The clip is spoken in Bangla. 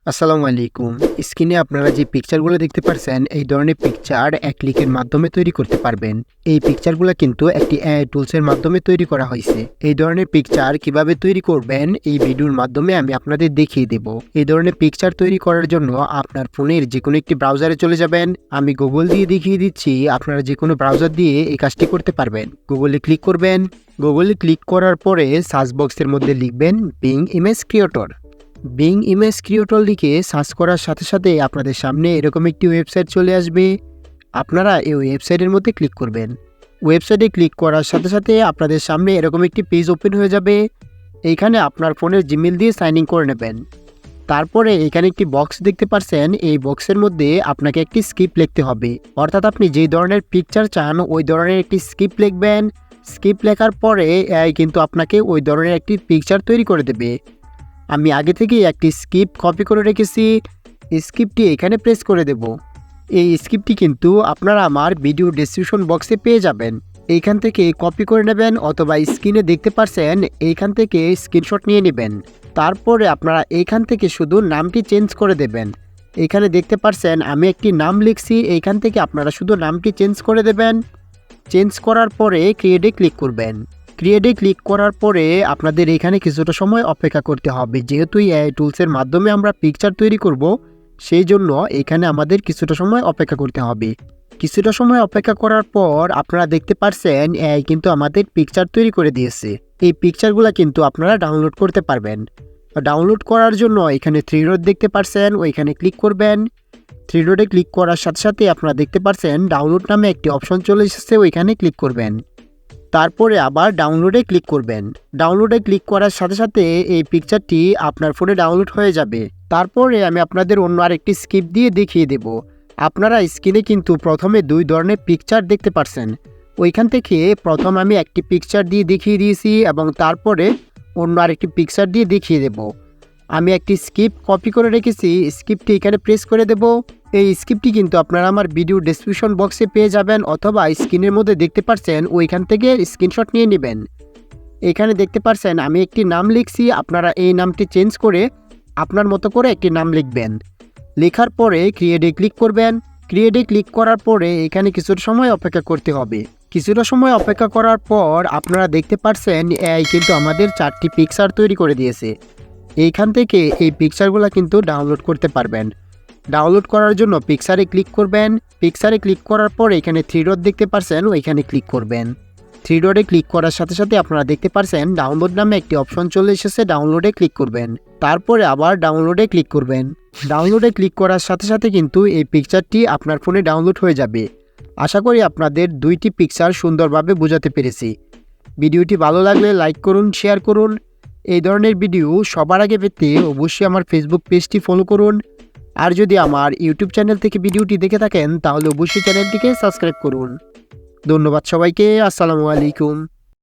আসসালামু আলাইকুম। স্ক্রিনে আপনারা যে পিকচারগুলো দেখতে পারছেন, এই ধরনের পিকচার এক ক্লিকের মাধ্যমে তৈরি করতে পারবেন। এই পিকচারগুলো কিন্তু একটি এআই টুলসের মাধ্যমে তৈরি করা হয়েছে। এই ধরনের পিকচার কিভাবে তৈরি করবেন এই ভিডিওর মাধ্যমে আমি আপনাদের দেখিয়ে দেব। এই ধরনের পিকচার তৈরি করার জন্য আপনার ফোনের যে কোনো একটি ব্রাউজারে চলে যাবেন। আমি গুগল দিয়ে দেখিয়ে দিচ্ছি, আপনারা যে কোনো ব্রাউজার দিয়ে এই কাজটি করতে পারবেন। গুগলে ক্লিক করবেন। গুগলে ক্লিক করার পরে সার্চ বক্সের মধ্যে লিখবেন being image creator. Being image creator লিখে সার্চ করার সাথে সাথে আপনাদের সামনে এরকম একটি ওয়েবসাইট চলে আসবে। আপনারা এই ওয়েবসাইটের মধ্যে ক্লিক করবেন। ওয়েবসাইটে ক্লিক করার সাথে সাথে আপনাদের সামনে এরকম একটি পেজ ওপেন হয়ে যাবে। এইখানে আপনার ফোনের জিমেল দিয়ে সাইন ইন করে নেবেন। তারপরে এখানে একটি বক্স দেখতে পাচ্ছেন, এই বক্সের মধ্যে আপনাকে একটি স্ক্রিপ্ট লিখতে হবে। অর্থাৎ আপনি যেই ধরনের পিকচার চান ওই ধরনের একটি স্ক্রিপ্ট লিখবেন। স্ক্রিপ্ট লেখার পরে এআই কিন্তু আপনাকে ওই ধরনের একটি পিকচার তৈরি করে দেবে। আমি আগে থেকেই একটি স্ক্রিপ্ট কপি করে রেখেছি। স্ক্রিপ্টটি এখানে প্রেস করে দেব। এই স্ক্রিপ্টটি কিন্তু আপনারা আমার ভিডিও ডেসক্রিপশন বক্সে পেয়ে যাবেন। এইখান থেকে কপি করে নেবেন অথবা স্ক্রিনে দেখতে পাচ্ছেন এইখান থেকে স্ক্রিনশট নিয়ে নেবেন। তারপরে আপনারা এইখান থেকে শুধু নামটি চেঞ্জ করে দেবেন। এখানে দেখতে পাচ্ছেন আমি একটি নাম লিখছি, এইখান থেকে আপনারা শুধু নামটি চেঞ্জ করে দেবেন। চেঞ্জ করার পরে ক্রিয়েটে ক্লিক করবেন। ক্রিয়েটে ক্লিক করার পরে আপনাদের এখানে কিছুটা সময় অপেক্ষা করতে হবে। যেহেতু এআই টুলসের মাধ্যমে আমরা পিকচার তৈরি করব, সেই জন্য এখানে আমাদের কিছুটা সময় অপেক্ষা করতে হবে। কিছুটা সময় অপেক্ষা করার পর আপনারা দেখতে পাচ্ছেন এআই কিন্তু আমাদের পিকচার তৈরি করে দিয়েছে। এই পিকচারগুলো কিন্তু আপনারা ডাউনলোড করতে পারবেন। ডাউনলোড করার জন্য এখানে থ্রি ডট দেখতে পাচ্ছেন, ওইখানে ক্লিক করবেন। থ্রি ডটে ক্লিক করার সাথে সাথে আপনারা দেখতে পাচ্ছেন ডাউনলোড নামে একটি অপশন চলে এসেছে, ওইখানে ক্লিক করবেন। তারপরে আবার ডাউনলোডে ক্লিক করবেন। ডাউনলোডে ক্লিক করার সাথে সাথে এই পিকচারটি আপনার ফোনে ডাউনলোড হয়ে যাবে। তারপরে আমি আপনাদের অন্য আরেকটি স্ক্রিপ্ট দিয়ে দেখিয়ে দেব। আপনারা স্ক্রিনে কিন্তু প্রথমে দুই ধরনের পিকচার দেখতে পাচ্ছেন। ওইখান থেকে প্রথম আমি একটি পিকচার দিয়ে দেখিয়ে দিয়েছি এবং তারপরে অন্য আরেকটি পিকচার দিয়ে দেখিয়ে দেব। আমি একটি স্ক্রিপ্ট কপি করে রেখেছি, স্ক্রিপ্টটি এখানে প্রেস করে দেব। এই স্ক্রিপ্টটি কিন্তু আপনারা আমার ভিডিও ডেসক্রিপশন বক্সে পেয়ে যাবেন অথবা স্ক্রিনের মধ্যে দেখতে পাচ্ছেন ওইখান থেকে স্ক্রিনশট নিয়ে নেবেন। এখানে দেখতে পাচ্ছেন আমি একটি নাম লিখছি, আপনারা এই নামটি চেঞ্জ করে আপনার মতো করে একটি নাম লিখবেন। লেখার পরে ক্রিয়েটে ক্লিক করবেন। ক্রিয়েটে ক্লিক করার পরে এখানে কিছুটা সময় অপেক্ষা করতে হবে। কিছুটা সময় অপেক্ষা করার পর আপনারা দেখতে পাচ্ছেন এআই কিন্তু আমাদের 4টি পিকচার তৈরি করে দিয়েছে। এইখান থেকে এই পিকচারগুলো কিন্তু ডাউনলোড করতে পারবেন। ডাউনলোড করার জন্য পিকচারে ক্লিক করবেন। পিকচারে ক্লিক করার পর এখানে থ্রি ডট দেখতে পাচ্ছেন, ওইখানে ক্লিক করবেন। থ্রি ডটে ক্লিক করার সাথে সাথে আপনারা দেখতে পাচ্ছেন ডাউনলোড নামে একটি অপশন চলে এসেছে, ডাউনলোডে ক্লিক করবেন। তারপরে আবার ডাউনলোডে ক্লিক করবেন। ডাউনলোডে ক্লিক করার সাথে সাথে কিন্তু এই পিকচারটি আপনার ফোনে ডাউনলোড হয়ে যাবে। আশা করি আপনাদের দুইটি পিকচার সুন্দরভাবে বোঝাতে পেরেছি। ভিডিওটি ভালো লাগলে লাইক করুন, শেয়ার করুন। এই ধরনের ভিডিও সবার আগে পেতে অবশ্যই আমার ফেসবুক পেজটি ফলো করুন। আর যদি আমার ইউটিউব চ্যানেল থেকে ভিডিওটি দেখে থাকেন তাহলে অবশ্যই চ্যানেলটিকে সাবস্ক্রাইব করুন। ধন্যবাদ সবাইকে। আসসালামু আলাইকুম।